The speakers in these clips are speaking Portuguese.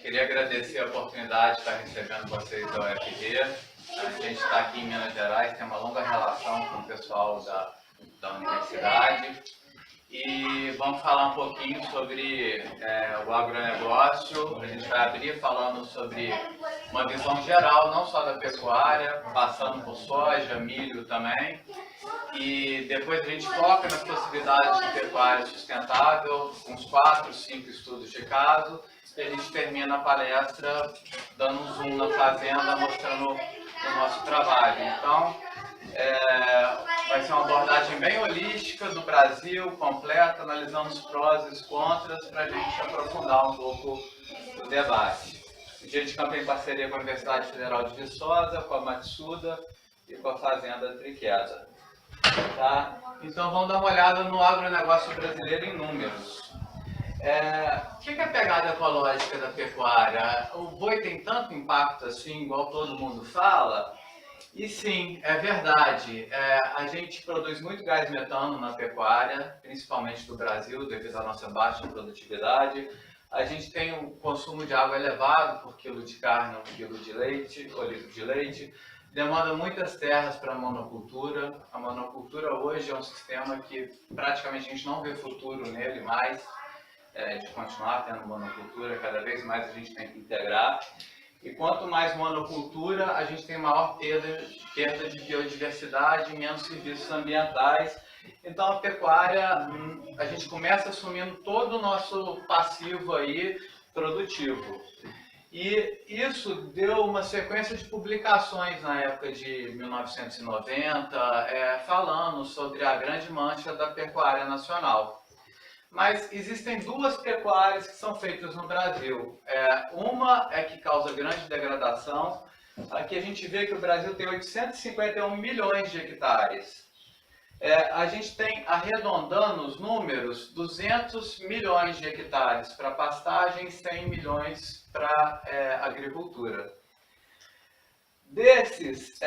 Queria agradecer a oportunidade de estar recebendo vocês da UFG. A gente está aqui em Minas Gerais, tem uma longa relação com o pessoal da universidade. E vamos falar um pouquinho sobre o agronegócio. A gente vai abrir falando sobre uma visão geral, não só da pecuária, passando por soja, milho também. E depois a gente foca nas possibilidades de pecuária sustentável, uns 4, 5 estudos de caso. E a gente termina a palestra dando um zoom na fazenda, mostrando o nosso trabalho. Então, vai ser uma abordagem bem holística do Brasil, completa, analisando os prós e os contras, para a gente aprofundar um pouco o debate. O Dia de Campo é em parceria com a Universidade Federal de Viçosa, com a Matsuda e com a Fazenda Triqueda. Tá? Então vamos dar uma olhada no agronegócio brasileiro em números. O que é a pegada ecológica da pecuária? O boi tem tanto impacto assim, igual todo mundo fala? E sim, é verdade. A gente produz muito gás metano na pecuária, principalmente do Brasil, devido à nossa baixa produtividade. A gente tem um consumo de água elevado por quilo de carne, 1 quilo de leite, ou litro de leite. Demanda muitas terras para a monocultura. A monocultura hoje é um sistema que praticamente a gente não vê futuro nele mais, de continuar tendo monocultura. Cada vez mais a gente tem que integrar. E quanto mais monocultura, a gente tem maior perda de biodiversidade e menos serviços ambientais. Então a pecuária, a gente começa assumindo todo o nosso passivo aí produtivo. E isso deu uma sequência de publicações na época de 1990, falando sobre a grande mancha da pecuária nacional. Mas existem duas pecuárias que são feitas no Brasil. Uma é que causa grande degradação. Aqui a gente vê que o Brasil tem 851 milhões de hectares. A gente tem, arredondando os números, 200 milhões de hectares para pastagem e 100 milhões para agricultura. Desses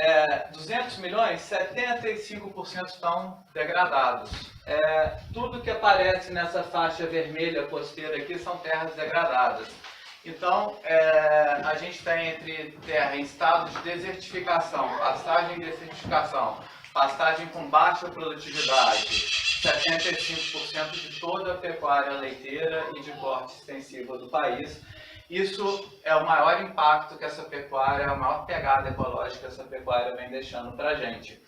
200 milhões, 75% estão degradados. Tudo que aparece nessa faixa vermelha costeira aqui são terras degradadas. Então, a gente tem entre terra em estado de desertificação, pastagem e desertificação, pastagem com baixa produtividade, 75% de toda a pecuária leiteira e de corte extensiva do país. Isso é o maior impacto que essa pecuária, a maior pegada ecológica que essa pecuária vem deixando para a gente.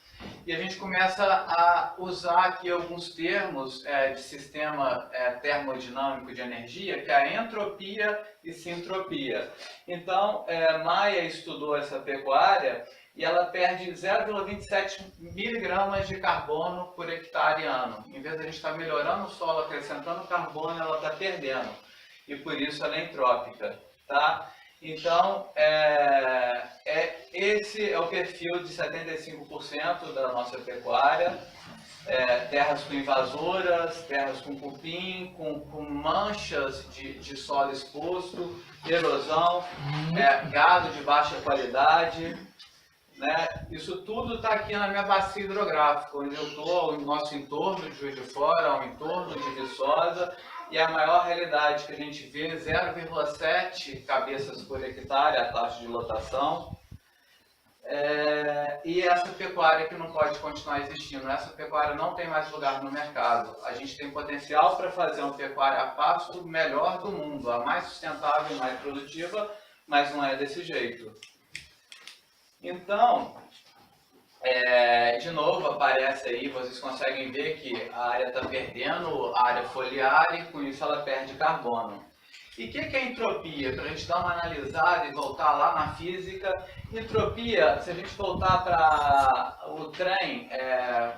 E a gente começa a usar aqui alguns termos de sistema termodinâmico de energia, que é a entropia e sintropia. Então, Maia estudou essa pecuária e ela perde 0,27 miligramas de carbono por hectare ano. Em vez de a gente estar melhorando o solo, acrescentando carbono, ela está perdendo. E por isso ela é entrópica, tá? Então, esse é o perfil de 75% da nossa pecuária. Terras com invasoras, terras com cupim, com manchas de solo exposto, erosão, gado de baixa qualidade. Né? Isso tudo está aqui na minha bacia hidrográfica, onde eu estou, no nosso entorno de Juiz de Fora, ao entorno de Viçosa. E a maior realidade que a gente vê, 0,7 cabeças por hectare, a taxa de lotação. E essa pecuária que não pode continuar existindo, essa pecuária não tem mais lugar no mercado. A gente tem potencial para fazer uma pecuária a pasto melhor do mundo, a mais sustentável e mais produtiva, mas não é desse jeito. Então, de novo aparece aí, vocês conseguem ver que a área está perdendo a área foliar e com isso ela perde carbono. E o que é entropia? Para a gente dar uma analisada e voltar lá na física, entropia, se a gente voltar para o trem,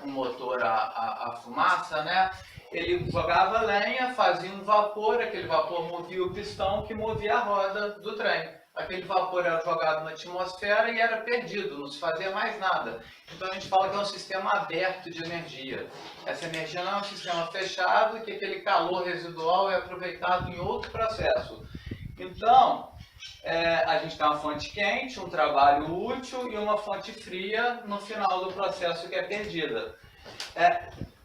um motor a fumaça, né? Ele jogava lenha, fazia um vapor, aquele vapor movia o pistão que movia a roda do trem. Aquele vapor era jogado na atmosfera e era perdido, não se fazia mais nada. Então a gente fala que é um sistema aberto de energia. Essa energia não é um sistema fechado, que aquele calor residual é aproveitado em outro processo. Então, a gente tem uma fonte quente, um trabalho útil e uma fonte fria no final do processo que é perdida.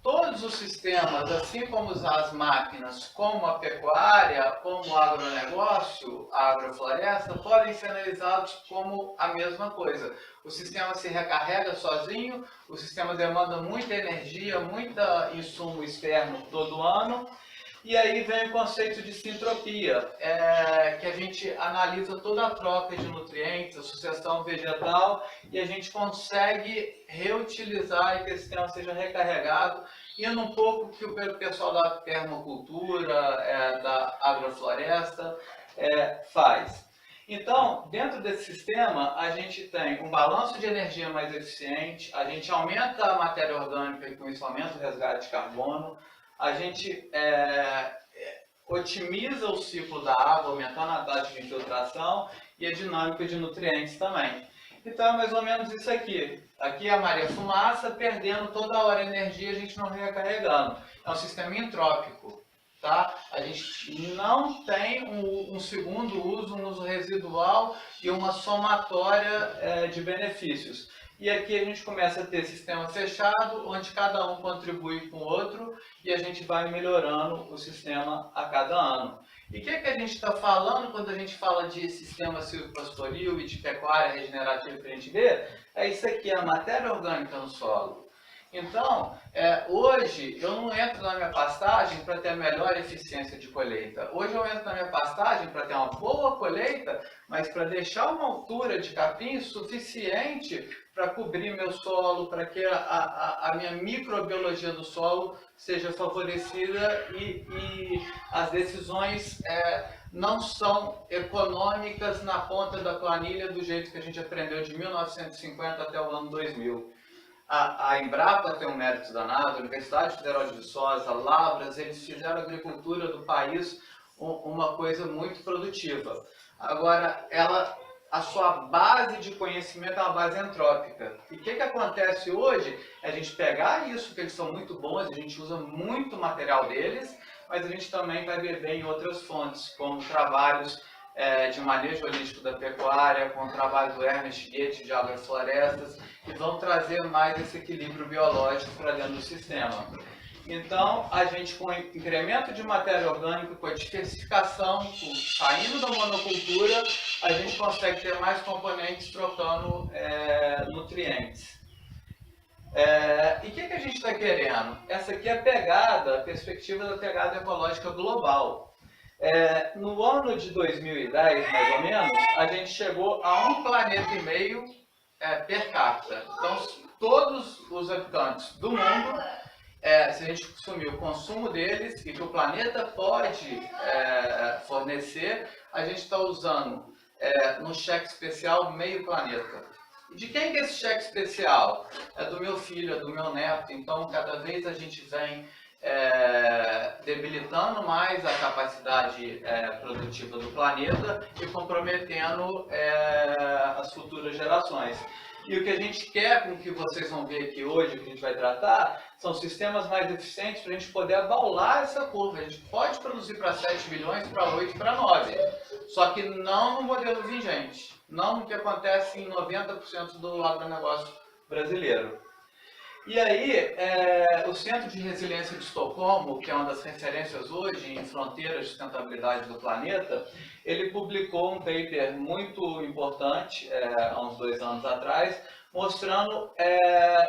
todos os sistemas, assim como as máquinas, como a pecuária, como o agronegócio, a agrofloresta, podem ser analisados como a mesma coisa. O sistema se recarrega sozinho, o sistema demanda muita energia, muita insumo externo todo ano. E aí vem o conceito de sintropia, que a gente analisa toda a troca de nutrientes, a sucessão vegetal, e a gente consegue reutilizar e que esse sistema seja recarregado, indo um pouco que o pessoal da permacultura, da agrofloresta faz. Então, dentro desse sistema, a gente tem um balanço de energia mais eficiente, a gente aumenta a matéria orgânica e com isso aumenta o resgate de carbono, a gente otimiza o ciclo da água, aumentando a taxa de infiltração e a dinâmica de nutrientes também. Então é mais ou menos isso aqui. Aqui a Maria Fumaça, perdendo toda hora energia, a gente não recarregando. É um sistema entrópico. Tá? A gente não tem um segundo uso, um uso residual e uma somatória de benefícios. E aqui a gente começa a ter sistema fechado, onde cada um contribui com o outro e a gente vai melhorando o sistema a cada ano. E o que a gente está falando quando a gente fala de sistema silvopastoril e de pecuária regenerativa que a gente vê? É isso aqui, a matéria orgânica no solo. Então, hoje eu não entro na minha pastagem para ter a melhor eficiência de colheita. Hoje eu entro na minha pastagem para ter uma boa colheita, mas para deixar uma altura de capim suficiente para cobrir meu solo, para que a minha microbiologia do solo seja favorecida e as decisões não são econômicas na ponta da planilha do jeito que a gente aprendeu de 1950 até o ano 2000. A Embrapa tem um mérito danado, a Universidade Federal de Viçosa, Lavras, eles fizeram a agricultura do país uma coisa muito produtiva. Agora, a sua base de conhecimento é uma base antrópica. E o que acontece hoje é a gente pegar isso, que eles são muito bons, a gente usa muito material deles, mas a gente também vai beber em outras fontes, como trabalhos de manejo holístico da pecuária, com o trabalho do Ernest Goethe de agroflorestas, que vão trazer mais esse equilíbrio biológico para dentro do sistema. Então, a gente com incremento de matéria orgânica, com a diversificação, saindo da monocultura, a gente consegue ter mais componentes trocando nutrientes. E o que a gente está querendo? Essa aqui é a perspectiva da pegada ecológica global. No ano de 2010, mais ou menos, a gente chegou a 1,5 planeta per capita. Então, todos os habitantes do mundo, se a gente consumir o consumo deles e que o planeta pode fornecer, a gente está usando no cheque especial meio planeta. E de quem que é esse cheque especial? É do meu filho, é do meu neto. Então, cada vez a gente vem debilitando mais a capacidade produtiva do planeta e comprometendo as futuras gerações. E o que a gente quer, com o que vocês vão ver aqui hoje, que a gente vai tratar, são sistemas mais eficientes para a gente poder abaular essa curva. A gente pode produzir para 7 bilhões, para 8, para 9, só que não no modelo vigente, não no que acontece em 90% do agronegócio brasileiro. E aí, o Centro de Resiliência de Estocolmo, que é uma das referências hoje em fronteiras de sustentabilidade do planeta, ele publicou um paper muito importante, há uns 2 anos atrás, mostrando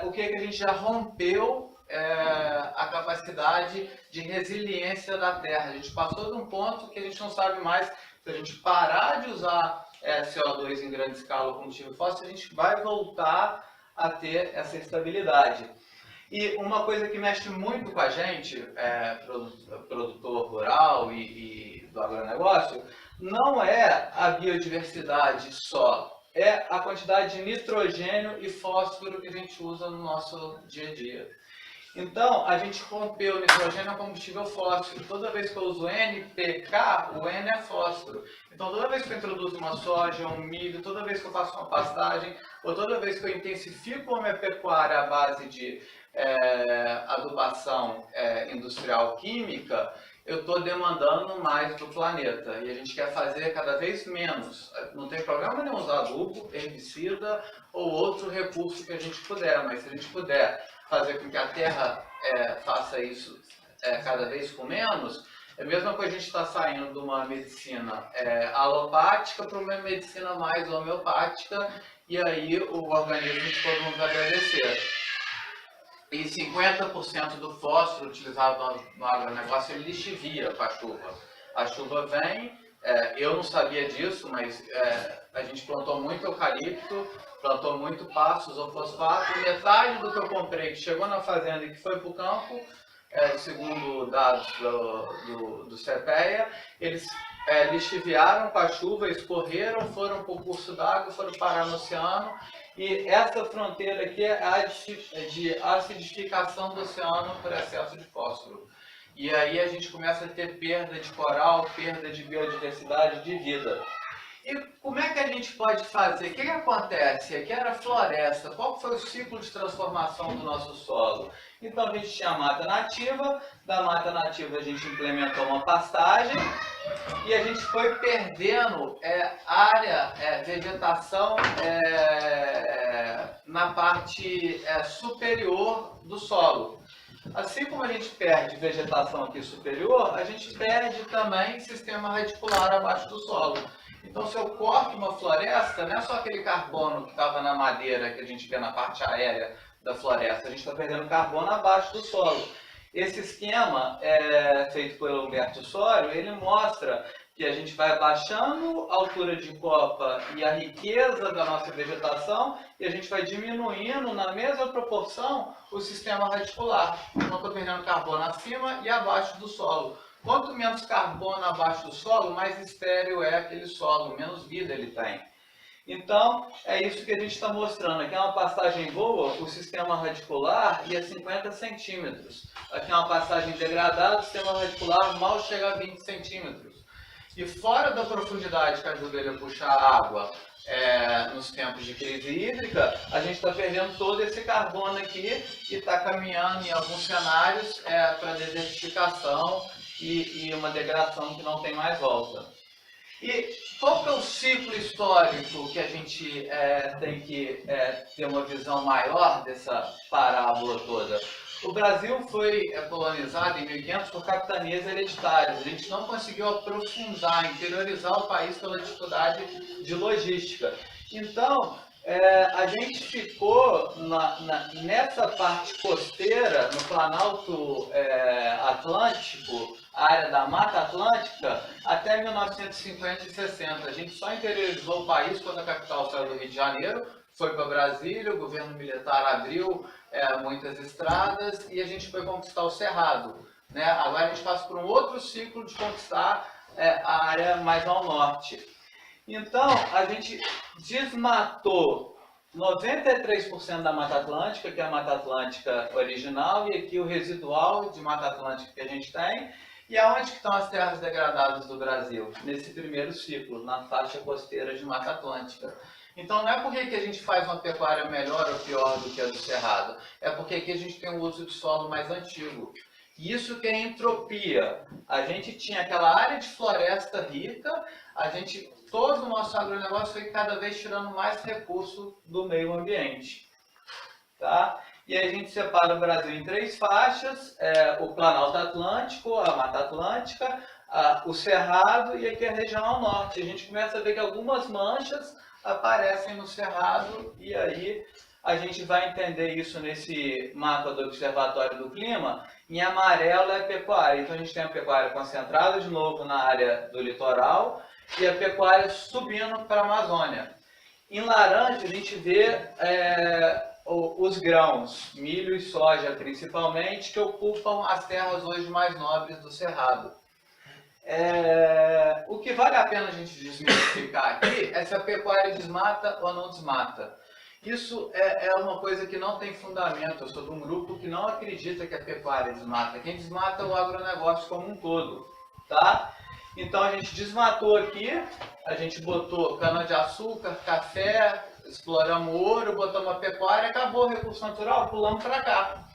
o que a gente já rompeu a capacidade de resiliência da Terra. A gente passou de um ponto que a gente não sabe mais, se a gente parar de usar CO2 em grande escala como combustível fóssil, a gente vai voltar a ter essa estabilidade. E uma coisa que mexe muito com a gente, produtor rural e do agronegócio, não é a biodiversidade só, é a quantidade de nitrogênio e fósforo que a gente usa no nosso dia a dia. Então, a gente rompeu o nitrogênio a combustível fósforo. Toda vez que eu uso NPK, o N é fósforo. Então, toda vez que eu introduzo uma soja, um milho, toda vez que eu faço uma pastagem, ou toda vez que eu intensifico a minha pecuária à base de adubação industrial química, eu estou demandando mais do planeta. E a gente quer fazer cada vez menos. Não tem problema nenhum usar adubo, herbicida ou outro recurso que a gente puder, mas se a gente puder fazer com que a terra faça isso cada vez com menos, é mesmo que a gente está saindo de uma medicina alopática para uma medicina mais homeopática, e aí o organismo de todo mundo vai agradecer. E 50% do fósforo utilizado no agronegócio ele lixivia com a chuva. A chuva vem, eu não sabia disso, mas a gente plantou muito eucalipto, plantou muito pasto, isofosfato, e metade do que eu comprei que chegou na fazenda e que foi para o campo, segundo dados do CPEA, eles lixiviaram com a chuva, escorreram, foram para o curso d'água, foram parar no oceano. E essa fronteira aqui é a de acidificação do oceano por excesso de fósforo. E aí a gente começa a ter perda de coral, perda de biodiversidade, de vida. E como é que a gente pode fazer? O que acontece? Aqui era floresta. Qual foi o ciclo de transformação do nosso solo? Então a gente tinha a mata nativa, da mata nativa a gente implementou uma pastagem e a gente foi perdendo área, vegetação na parte superior do solo. Assim como a gente perde vegetação aqui superior, a gente perde também sistema radicular abaixo do solo. Então, se eu corto uma floresta, não é só aquele carbono que estava na madeira que a gente vê na parte aérea da floresta, a gente está perdendo carbono abaixo do solo. Esse esquema, feito pelo Humberto Sorio, ele mostra que a gente vai baixando a altura de copa e a riqueza da nossa vegetação e a gente vai diminuindo na mesma proporção o sistema radicular. Então, estou perdendo carbono acima e abaixo do solo. Quanto menos carbono abaixo do solo, mais estéril é aquele solo, menos vida ele tem. Então, é isso que a gente está mostrando. Aqui é uma pastagem boa, o sistema radicular ia 50 centímetros. Aqui é uma pastagem degradada, o sistema radicular mal chega a 20 centímetros. E fora da profundidade que ajuda ele a puxar água nos tempos de crise hídrica, a gente está perdendo todo esse carbono aqui e está caminhando em alguns cenários para desertificação e uma degradação que não tem mais volta. E qual que é o ciclo histórico que a gente tem que ter uma visão maior dessa parábola toda? O Brasil foi colonizado em 1500 por capitanias hereditárias. A gente não conseguiu aprofundar, interiorizar o país pela dificuldade de logística. Então, a gente ficou nessa parte costeira, no Planalto Atlântico, a área da Mata Atlântica, até 1950 e 60. A gente só interiorizou o país quando a capital saiu do Rio de Janeiro, foi para Brasília, o governo militar abriu muitas estradas e a gente foi conquistar o Cerrado. Né? Agora a gente passa por um outro ciclo de conquistar a área mais ao norte. Então, a gente desmatou 93% da Mata Atlântica, que é a Mata Atlântica original, e aqui o residual de Mata Atlântica que a gente tem. E aonde que estão as terras degradadas do Brasil? Nesse primeiro ciclo, na faixa costeira de Mata Atlântica. Então, não é porque que a gente faz uma pecuária melhor ou pior do que a do Cerrado, é porque aqui a gente tem um uso de solo mais antigo. Isso que é entropia. A gente tinha aquela área de floresta rica, todo o nosso agronegócio foi cada vez tirando mais recurso do meio ambiente. Tá? E aí a gente separa o Brasil em 3 faixas, o Planalto Atlântico, a Mata Atlântica, o Cerrado e aqui a região ao norte. A gente começa a ver que algumas manchas aparecem no Cerrado e aí a gente vai entender isso nesse mapa do Observatório do Clima. Em amarelo é pecuária, então a gente tem a pecuária concentrada de novo na área do litoral e a pecuária subindo para a Amazônia. Em laranja a gente vê os grãos, milho e soja principalmente, que ocupam as terras hoje mais nobres do Cerrado. O que vale a pena a gente desmistificar aqui é se a pecuária desmata ou não desmata. Isso é uma coisa que não tem fundamento. Eu sou de um grupo que não acredita que a pecuária desmata. Quem desmata é o agronegócio como um todo. Tá? Então a gente desmatou aqui, a gente botou cana-de-açúcar, café, exploramos ouro, botamos a pecuária, acabou o recurso natural, pulamos para cá.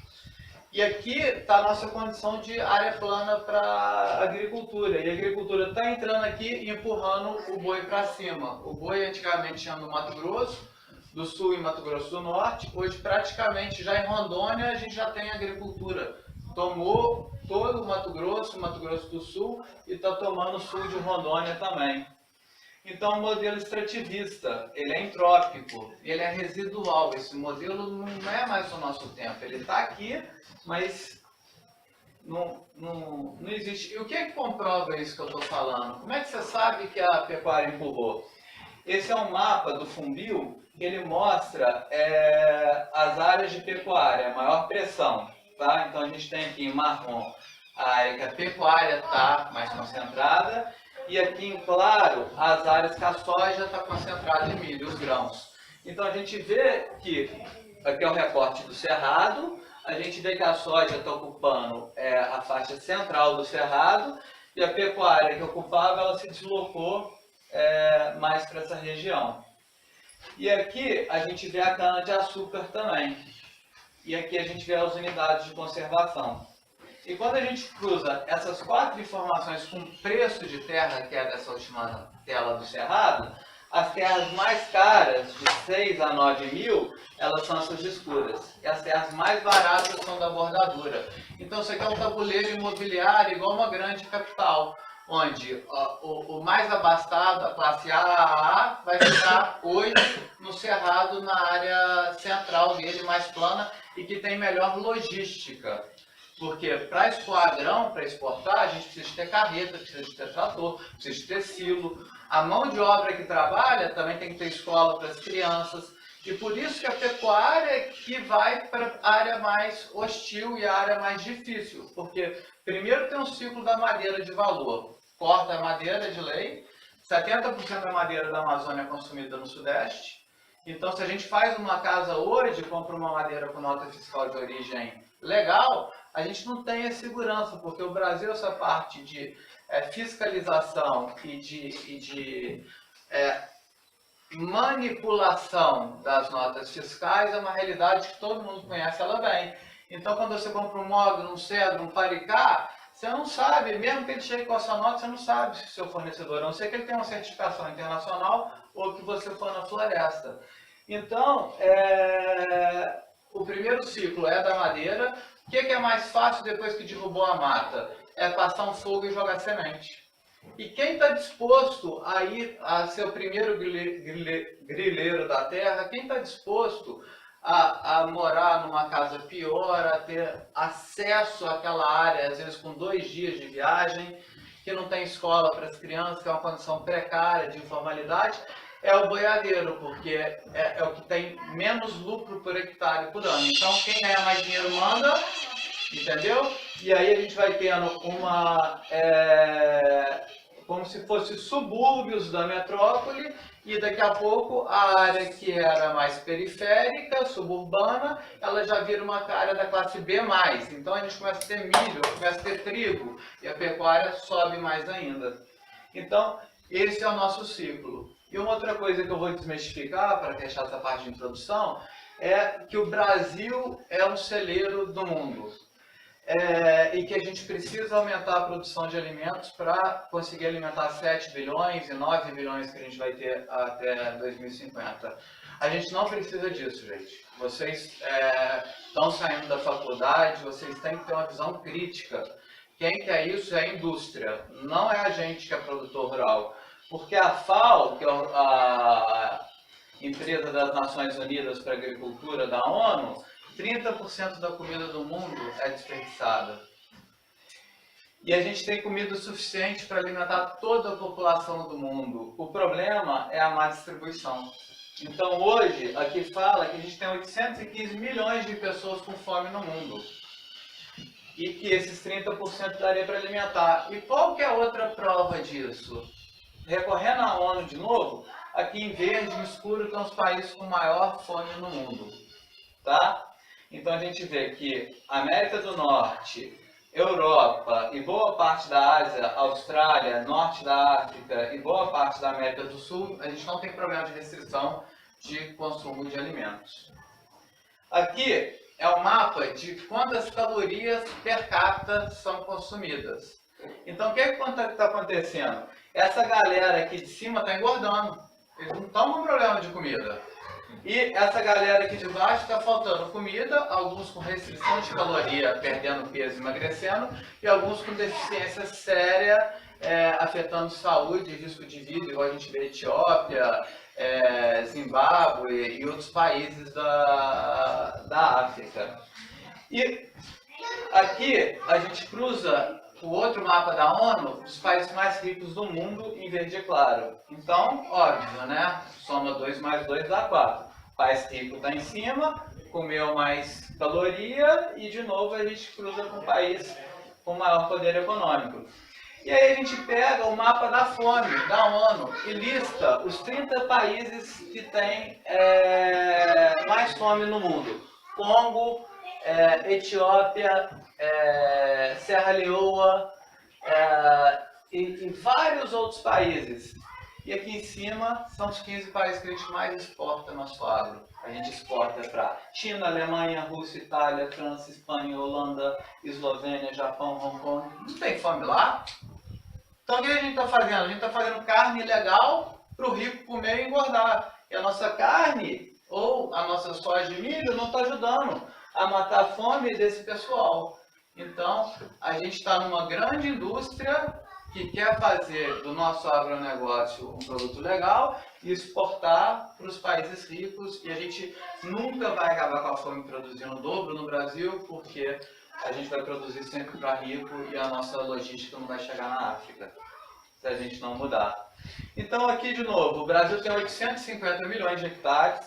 E aqui está a nossa condição de área plana para agricultura. E a agricultura está entrando aqui e empurrando o boi para cima. O boi antigamente tinha no Mato Grosso, do Sul e Mato Grosso do Norte. Hoje, praticamente, já em Rondônia, a gente já tem agricultura. Tomou todo o Mato Grosso do Sul e está tomando o sul de Rondônia também. Então, o modelo extrativista, ele é entrópico, ele é residual. Esse modelo não é mais do nosso tempo. Ele está aqui, mas não existe. E o que é que comprova isso que eu estou falando? Como é que você sabe que a pecuária empurrou? Esse é um mapa do Funbil, que ele mostra as áreas de pecuária, maior pressão. Tá? Então, a gente tem aqui em marrom a área que a pecuária está mais concentrada, e aqui em claro, as áreas que a soja está concentrada em milho, os grãos. Então a gente vê que, aqui é o recorte do cerrado, a gente vê que a soja está ocupando a faixa central do cerrado, e a pecuária que ocupava, ela se deslocou mais para essa região. E aqui a gente vê a cana-de-açúcar também. E aqui a gente vê as unidades de conservação. E quando a gente cruza essas 4 informações com preço de terra, que é dessa última tela do cerrado, as terras mais caras, de 6 a 9 mil, elas são essas escuras. E as terras mais baratas são da bordadura. Então isso aqui é um tabuleiro imobiliário igual uma grande capital, onde o mais abastado, a classe AAA, vai ficar hoje no cerrado, na área central dele, mais plana, e que tem melhor logística. Porque para escoar grão, para exportar, a gente precisa ter carreta, precisa de ter trator, precisa de ter silo. A mão de obra que trabalha também tem que ter escola para as crianças. E por isso que a pecuária é que vai para a área mais hostil e a área mais difícil. Porque primeiro tem um ciclo da madeira de valor. Corta a madeira de lei, 70% da madeira da Amazônia é consumida no Sudeste. Então se a gente faz uma casa hoje, compra uma madeira com nota fiscal de origem legal, a gente não tem a segurança, porque o Brasil, essa parte de fiscalização e de manipulação das notas fiscais é uma realidade que todo mundo conhece ela bem. Então, quando você compra um mogno, um cedro, um paricá, você não sabe, mesmo que ele chegue com a sua nota, você não sabe se o seu fornecedor, a não ser que ele tenha uma certificação internacional ou que você for na floresta. Então, o primeiro ciclo é da madeira. O que é mais fácil depois que derrubou a mata? É passar um fogo e jogar semente. E quem está disposto a ir a ser o primeiro grileiro da terra, quem está disposto a morar numa casa pior, a ter acesso àquela área, às vezes com 2 dias de viagem, que não tem escola para as crianças, que é uma condição precária de informalidade, é o boiadeiro, porque é o que tem menos lucro por hectare por ano. Então, quem ganha mais dinheiro manda, entendeu? E aí a gente vai tendo como se fosse subúrbios da metrópole, e daqui a pouco a área que era mais periférica, suburbana, ela já vira uma área da classe B+. Então a gente começa a ter milho, começa a ter trigo, e a pecuária sobe mais ainda. Então, esse é o nosso ciclo. E uma outra coisa que eu vou desmistificar, para fechar essa parte de introdução, é que o Brasil é um celeiro do mundo. E que a gente precisa aumentar a produção de alimentos para conseguir alimentar 7 bilhões e 9 bilhões que a gente vai ter até 2050. A gente não precisa disso, gente. Vocês estão saindo da faculdade, vocês têm que ter uma visão crítica. Quem quer isso é a indústria, não é a gente que é produtor rural. Porque a FAO, que é a empresa das Nações Unidas para a Agricultura da ONU, 30% da comida do mundo é desperdiçada. E a gente tem comida suficiente para alimentar toda a população do mundo. O problema é a má distribuição. Então hoje, aqui fala que a gente tem 815 milhões de pessoas com fome no mundo. E que esses 30% daria para alimentar. E qual que é a outra prova disso? Recorrendo à ONU de novo, aqui em verde e escuro estão os países com maior fome no mundo. Tá? Então a gente vê que América do Norte, Europa e boa parte da Ásia, Austrália, Norte da África e boa parte da América do Sul, a gente não tem problema de restrição de consumo de alimentos. Aqui é o mapa de quantas calorias per capita são consumidas. Então o que está acontecendo? Essa galera aqui de cima está engordando. Eles não estão com problema de comida. E essa galera aqui de baixo está faltando comida, alguns com restrição de caloria, perdendo peso e emagrecendo, e alguns com deficiência séria, afetando saúde e risco de vida, igual a gente vê Etiópia, Zimbábue e outros países da África. E aqui a gente cruza o outro mapa da ONU, os países mais ricos do mundo em verde claro. Então, óbvio, né? Soma 2 mais 2 dá 4. O país rico está em cima, comeu mais caloria e, de novo, a gente cruza com o país com maior poder econômico. E aí a gente pega o mapa da fome da ONU e lista os 30 países que têm mais fome no mundo. Congo, Etiópia, Serra Leoa e vários outros países. E aqui em cima são os 15 países que a gente mais exporta nosso agro. A gente exporta para China, Alemanha, Rússia, Itália, França, Espanha, Holanda, Eslovênia, Japão, Hong Kong. Não tem fome lá? Então o que a gente está fazendo? A gente está fazendo carne legal para o rico comer e engordar. E a nossa carne, ou a nossa soja de milho, não está ajudando a matar a fome desse pessoal. Então, a gente está numa grande indústria que quer fazer do nosso agronegócio um produto legal e exportar para os países ricos. E a gente nunca vai acabar com a fome produzindo o dobro no Brasil, porque a gente vai produzir sempre para rico e a nossa logística não vai chegar na África, se a gente não mudar. Então, aqui de novo, o Brasil tem 850 milhões de hectares,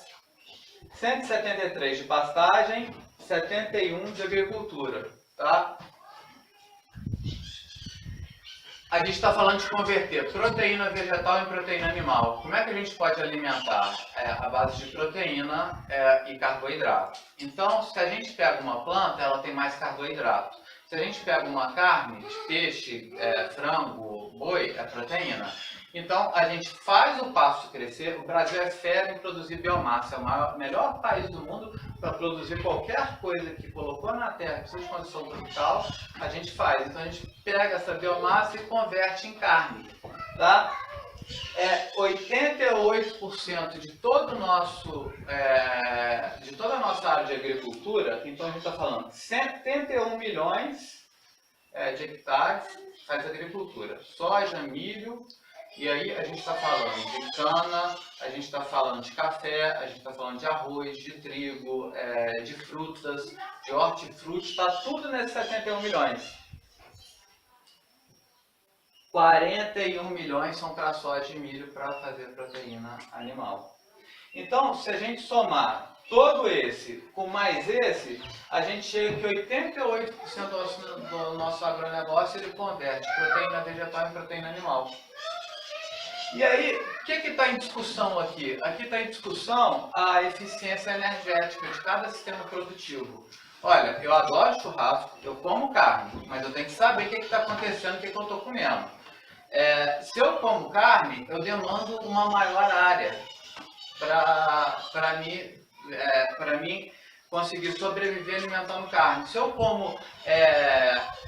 173 de pastagem, 71 de agricultura, tá? A gente está falando de converter proteína vegetal em proteína animal. Como é que a gente pode alimentar? A base de proteína e carboidrato. Então, se a gente pega uma planta, ela tem mais carboidrato. Se a gente pega uma carne de peixe, frango, boi, é proteína. Então, a gente faz o pasto crescer. O Brasil é fera em produzir biomassa. É o melhor país do mundo para produzir qualquer coisa que colocou na terra, precisa de condição tropical, a gente faz. Então, a gente pega essa biomassa e converte em carne. Tá? 88% de todo o nosso, de toda a nossa área de agricultura, então a gente está falando 71 milhões de hectares faz agricultura. Soja, milho. E aí a gente está falando de cana, a gente está falando de café, a gente está falando de arroz, de trigo, de frutas, de hortifruti, está tudo nesses 71 milhões. 41 milhões são para soja e milho para fazer proteína animal. Então, se a gente somar todo esse com mais esse, a gente chega que 88% do nosso agronegócio ele converte proteína vegetal em proteína animal. E aí, o que está em discussão aqui? Aqui está em discussão a eficiência energética de cada sistema produtivo. Olha, eu adoro churrasco, eu como carne, mas eu tenho que saber o que está acontecendo, o que eu estou comendo. Se eu como carne, eu demando uma maior área para mim conseguir sobreviver alimentando carne. Se eu como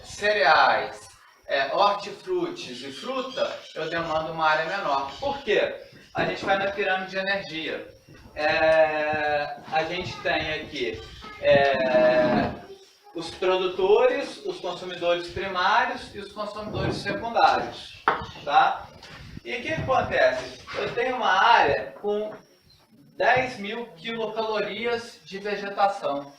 cereais, hortifrutis e fruta, eu demando uma área menor. Por quê? A gente vai na pirâmide de energia. A gente tem aqui os produtores, os consumidores primários e os consumidores secundários. Tá? E o que acontece? Eu tenho uma área com 10.000 quilocalorias de vegetação.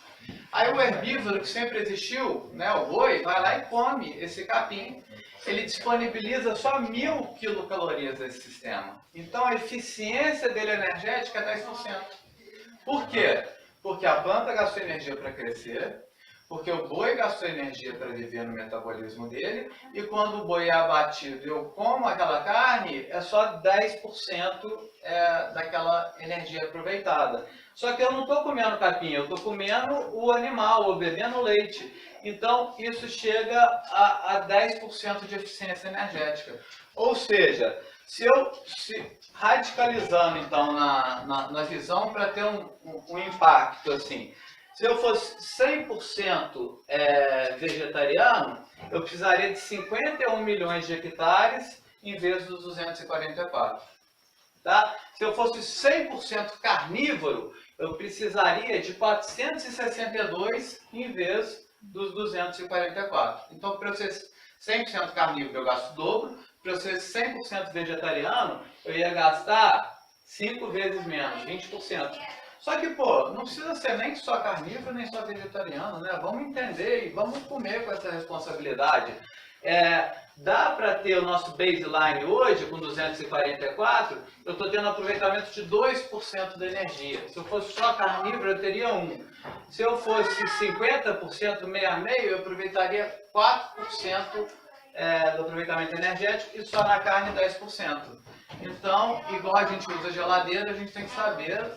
Aí o herbívoro que sempre existiu, né, o boi, vai lá e come esse capim. Ele disponibiliza só 1.000 quilocalorias desse sistema. Então a eficiência dele energética é 10%. Por quê? Porque a planta gastou energia para crescer, porque o boi gastou energia para viver no metabolismo dele, e quando o boi é abatido e eu como aquela carne, é só 10% daquela energia aproveitada. Só que eu não estou comendo capim, eu estou comendo o animal, ou bebendo leite. Então, isso chega a 10% de eficiência energética. Ou seja, se radicalizando então na visão para ter um impacto assim, se eu fosse 100% vegetariano, eu precisaria de 51 milhões de hectares em vez dos 244. Tá? Se eu fosse 100% carnívoro, eu precisaria de 462 em vez dos 244. Então, para eu ser 100% carnívoro, eu gasto o dobro. Para eu ser 100% vegetariano, eu ia gastar 5 vezes menos, 20%. Só que, pô, não precisa ser nem só carnívoro, nem só vegetariano, né? Vamos entender e vamos comer com essa responsabilidade. Dá para ter o nosso baseline hoje, com 244, eu estou tendo aproveitamento de 2% da energia. Se eu fosse só carnívoro, eu teria 1. Se eu fosse 50%, meio a meio, eu aproveitaria 4% do aproveitamento energético e só na carne 10%. Então, igual a gente usa geladeira, a gente tem que saber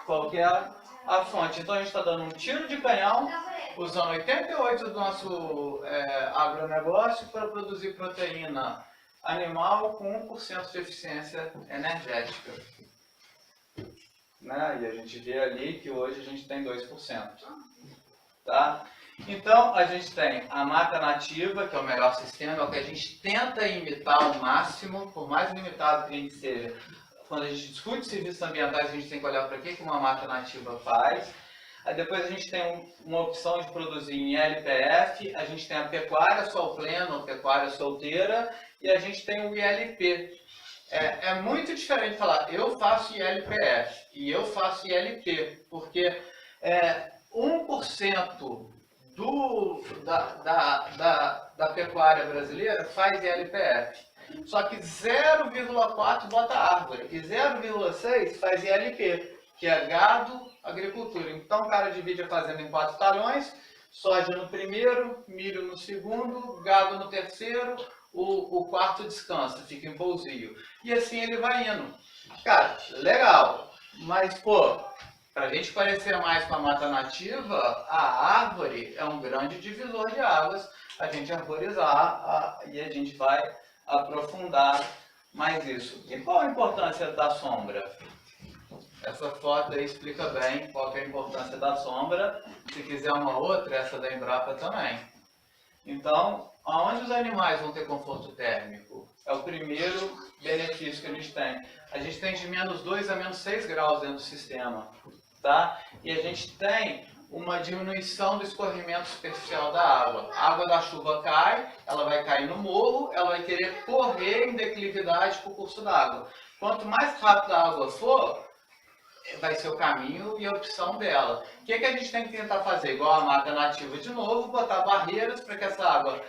qual que é a fonte. Então, a gente está dando um tiro de canhão, usando 88% do nosso agronegócio para produzir proteína animal com 1% de eficiência energética. Né? E a gente vê ali que hoje a gente tem 2%. Tá? Então, a gente tem a mata nativa, que é o melhor sistema, é o que a gente tenta imitar ao máximo, por mais limitado que a gente seja. Quando a gente discute serviços ambientais, a gente tem que olhar para o que uma mata nativa faz. Aí depois a gente tem uma opção de produzir em LPF, a gente tem a pecuária sol pleno, a pecuária solteira, e a gente tem o ILP. É muito diferente falar, eu faço ILPF e eu faço ILP, porque 1% da pecuária brasileira faz ILPF. Só que 0,4 bota árvore e 0,6 faz ILP, que é gado, agricultura. Então o cara divide a fazenda em 4 talhões, soja no primeiro, milho no segundo, gado no terceiro, o quarto descansa, fica em pousio. E assim ele vai indo. Cara, legal, mas pô, para a gente parecer mais com a mata nativa, a árvore é um grande divisor de águas, a gente arborizar e a gente vai aprofundar mais isso. E qual a importância da sombra? Essa foto aí explica bem qual é a importância da sombra. Se quiser uma outra, essa da Embrapa também. Então, aonde os animais vão ter conforto térmico? É o primeiro benefício que a gente tem. A gente tem de menos 2 a menos 6 graus dentro do sistema. Tá? E a gente tem uma diminuição do escorrimento superficial da água. A água da chuva cai, ela vai cair no morro, ela vai querer correr em declividade para o curso d'água. Quanto mais rápido a água for, vai ser o caminho e a opção dela. O que a gente tem que tentar fazer? Igual a mata nativa de novo, botar barreiras para que essa água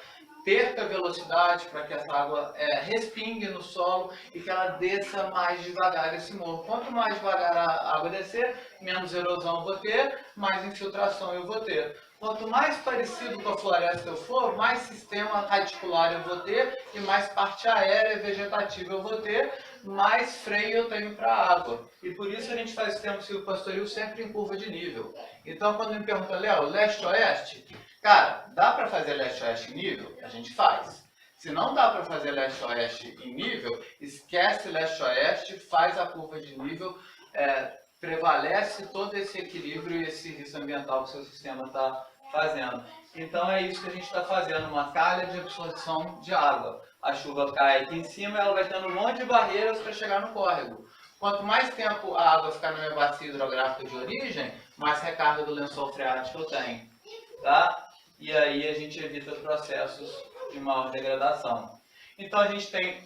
perca velocidade, para que essa água respingue no solo e que ela desça mais devagar esse morro. Quanto mais devagar a água descer, menos erosão eu vou ter, mais infiltração eu vou ter. Quanto mais parecido com a floresta eu for, mais sistema radicular eu vou ter e mais parte aérea e vegetativa eu vou ter, mais freio eu tenho para a água. E por isso a gente faz sistema silvopastoril sempre em curva de nível. Então quando me pergunta, Léo, leste-oeste? Cara, dá para fazer leste-oeste em nível? A gente faz. Se não dá para fazer leste-oeste em nível, esquece leste-oeste, faz a curva de nível, prevalece todo esse equilíbrio e esse risco ambiental que o seu sistema está fazendo. Então é isso que a gente está fazendo, uma calha de absorção de água. A chuva cai aqui em cima, ela vai tendo um monte de barreiras para chegar no córrego. Quanto mais tempo a água ficar na minha bacia hidrográfica de origem, mais recarga do lençol freático eu tenho. Tá? E aí a gente evita processos de maior degradação. Então a gente vê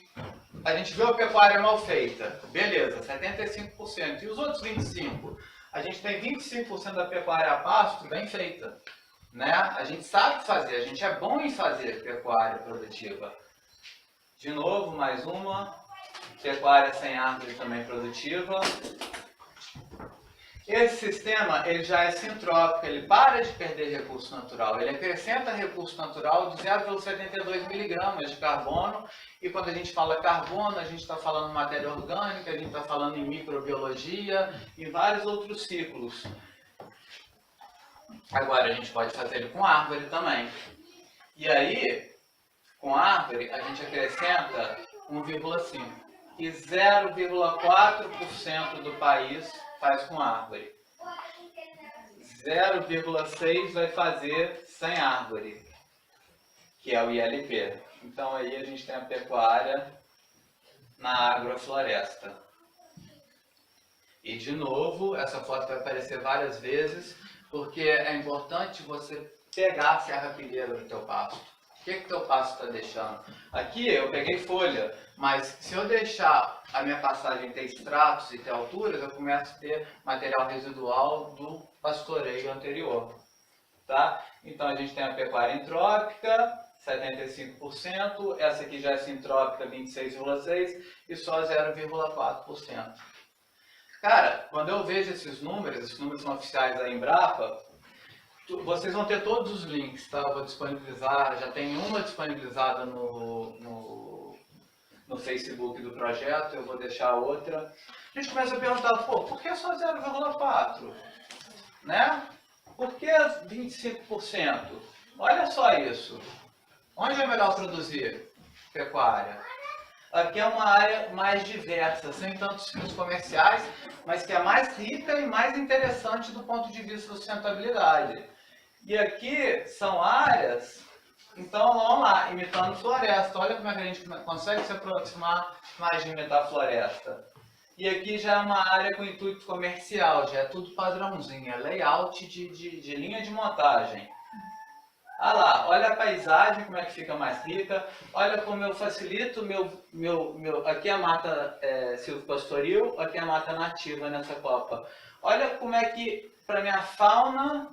a pecuária mal feita, beleza, 75%. E os outros 25%? A gente tem 25% da pecuária a pasto bem feita. Né? A gente sabe fazer, a gente é bom em fazer pecuária produtiva. De novo, mais uma. Pecuária sem árvore também produtiva. Esse sistema ele já é sintrópico, ele para de perder recurso natural, ele acrescenta recurso natural de 0,72 miligramas de carbono, e quando a gente fala carbono, a gente está falando em matéria orgânica, a gente está falando em microbiologia e vários outros ciclos. Agora a gente pode fazer ele com árvore também. E aí, com árvore, a gente acrescenta 1,5. E 0,4% do país faz com árvore. 0,6 vai fazer sem árvore, que é o ILP. Então aí a gente tem a pecuária na agrofloresta. E de novo, essa foto vai aparecer várias vezes, porque é importante você pegar a serrapilheira do teu pasto. O que teu pasto está deixando? Aqui eu peguei folha, mas se eu deixar a minha pastagem ter estratos e ter alturas, eu começo a ter material residual do pastoreio anterior. Tá? Então a gente tem a pecuária entrópica, 75%, essa aqui já é sintrópica, 26,6% e só 0,4%. Cara, quando eu vejo esses números são oficiais da Embrapa, vocês vão ter todos os links, tá? Eu vou disponibilizar, já tem uma disponibilizada no Facebook do projeto, eu vou deixar outra. A gente começa a perguntar, pô, por que só 0,4%? Né? Por que 25%? Olha só isso. Onde é melhor produzir pecuária? Aqui é uma área mais diversa, sem tantos fins comerciais, mas que é mais rica e mais interessante do ponto de vista da sustentabilidade. E aqui são áreas, então vamos lá, imitando floresta. Olha como é que a gente consegue se aproximar mais de imitar floresta. E aqui já é uma área com intuito comercial, já é tudo padrãozinho, é layout de linha de montagem. Ah lá, olha a paisagem, como é que fica mais rica. Olha como eu facilito aqui é a mata silvopastoril, aqui é a mata nativa nessa copa. Olha como é que, para minha fauna,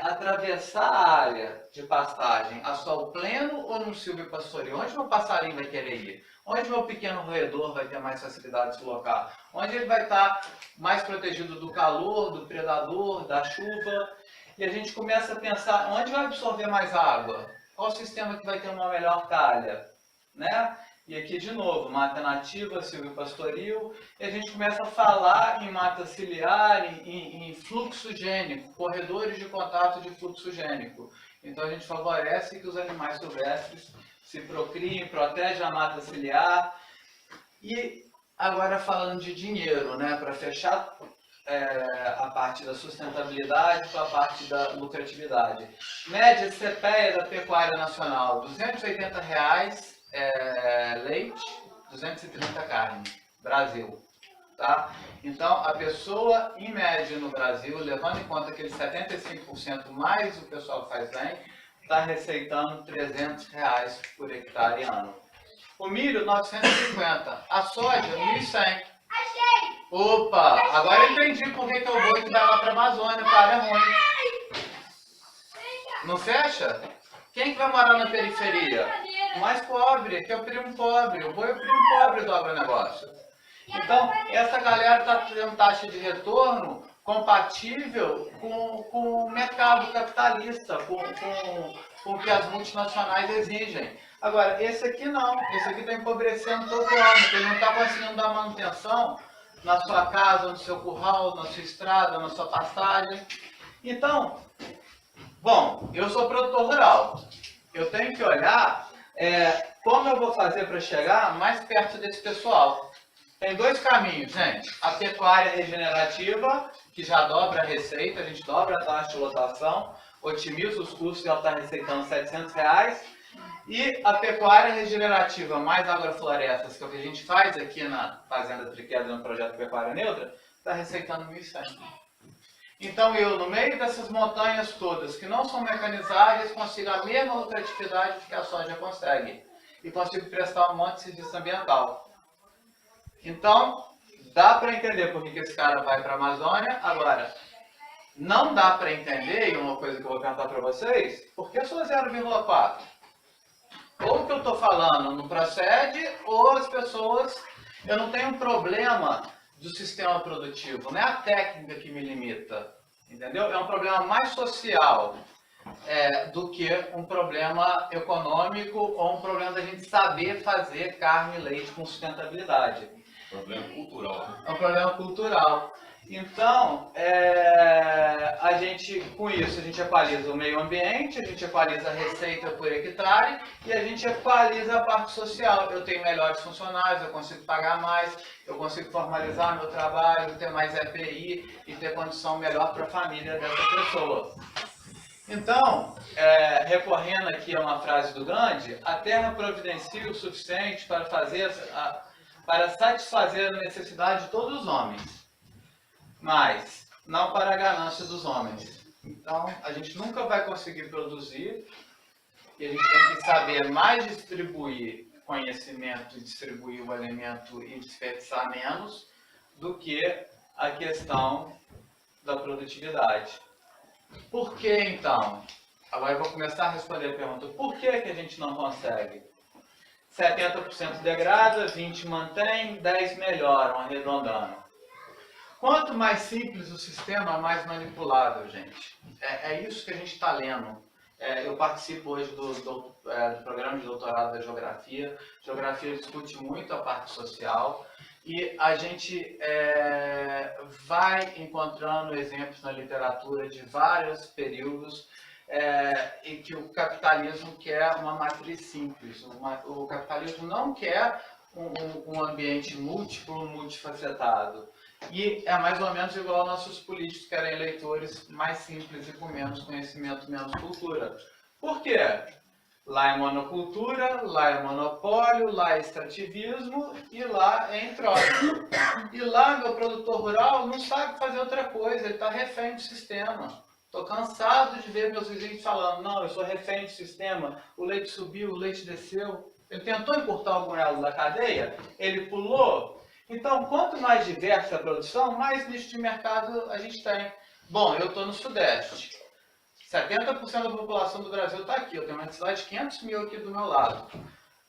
atravessar a área de pastagem a sol pleno ou no silvopastoril. Onde meu passarinho vai querer ir? Onde meu pequeno roedor vai ter mais facilidade de se locar? Onde ele vai estar mais protegido do calor, do predador, da chuva? E a gente começa a pensar onde vai absorver mais água? Qual o sistema que vai ter uma melhor talha? Né? E aqui de novo, mata nativa, silvopastoril, e a gente começa a falar em mata ciliar, em fluxo gênico, corredores de contato de fluxo gênico. Então a gente favorece que os animais silvestres se procriem, protege a mata ciliar. E agora falando de dinheiro, né, para fechar a parte da sustentabilidade com a parte da lucratividade. Média CPEA da pecuária nacional, R$ 280 leite, 230 carne, Brasil. Tá? Então, a pessoa, em média no Brasil, levando em conta aqueles 75% mais o pessoal que faz bem, está receitando R$ 300 por hectare ano. O milho, 950. A soja, 1.100. Opa, agora eu entendi por que o boi que vai lá para a Amazônia, para a área ruim. Não fecha? Quem que vai morar na periferia? O mais pobre, que é o primo pobre. O boi é o primo pobre do agronegócio. Então, essa galera está tendo taxa de retorno compatível com o mercado capitalista, com o que as multinacionais exigem. Agora, esse aqui não. Esse aqui está empobrecendo todo ano, porque ele não está conseguindo dar manutenção na sua casa, no seu curral, na sua estrada, na sua pastagem. Então, bom, eu sou produtor rural. Eu tenho que olhar como eu vou fazer para chegar mais perto desse pessoal. Tem dois caminhos, gente. A pecuária regenerativa, que já dobra a receita, a gente dobra a taxa de lotação, otimiza os custos e ela está receitando R$ 700. E a pecuária regenerativa mais agroflorestas, que é o que a gente faz aqui na Fazenda Triqueda, no projeto Pecuária Neutra, está receitando 1.100. Então eu, no meio dessas montanhas todas, que não são mecanizáveis, consigo a mesma lucratividade que a soja consegue. E consigo prestar um monte de serviço ambiental. Então, dá para entender por que esse cara vai para a Amazônia. Agora, não dá para entender, e uma coisa que eu vou perguntar para vocês, por que só 0,4? Ou o que eu estou falando não procede, ou as pessoas... Eu não tenho um problema do sistema produtivo, não é a técnica que me limita, entendeu? É um problema mais social do que um problema econômico ou um problema da gente saber fazer carne e leite com sustentabilidade. Problema cultural. Né? É um problema cultural. Então, a gente, com isso, a gente equaliza o meio ambiente, a gente equaliza a receita por hectare e a gente equaliza a parte social. Eu tenho melhores funcionários, eu consigo pagar mais, eu consigo formalizar meu trabalho, ter mais EPI e ter condição melhor para a família dessa pessoa. Então, recorrendo aqui a uma frase do Gandhi, a terra providencia o suficiente para satisfazer a necessidade de todos os homens. mas não para a ganância dos homens. Então, a gente nunca vai conseguir produzir e a gente tem que saber mais distribuir conhecimento e distribuir o alimento e desperdiçar menos do que a questão da produtividade. Por que então? Agora eu vou começar a responder a pergunta. Por que que a gente não consegue? 70% degrada, 20% mantém, 10% melhoram, arredondando. Quanto mais simples o sistema, mais manipulável, gente. É isso que a gente está lendo. Eu participo hoje do programa de doutorado da Geografia. Geografia discute muito a parte social e a gente vai encontrando exemplos na literatura de vários períodos em que o capitalismo quer uma matriz simples. O capitalismo não quer um ambiente múltiplo, multifacetado. E é mais ou menos igual aos nossos políticos, que eram eleitores mais simples e com menos conhecimento, menos cultura. Por quê? Lá é monocultura, lá é monopólio, lá é extrativismo e lá é entrópico. E lá, meu produtor rural não sabe fazer outra coisa, ele está refém do sistema. Estou cansado de ver meus vizinhos falando, não, eu sou refém do sistema, o leite subiu, o leite desceu. Ele tentou encurtar algum elo da cadeia, ele pulou. Então, quanto mais diversa a produção, mais nicho de mercado a gente tem. Bom, eu estou no Sudeste. 70% da população do Brasil está aqui. Eu tenho uma cidade de 500 mil aqui do meu lado.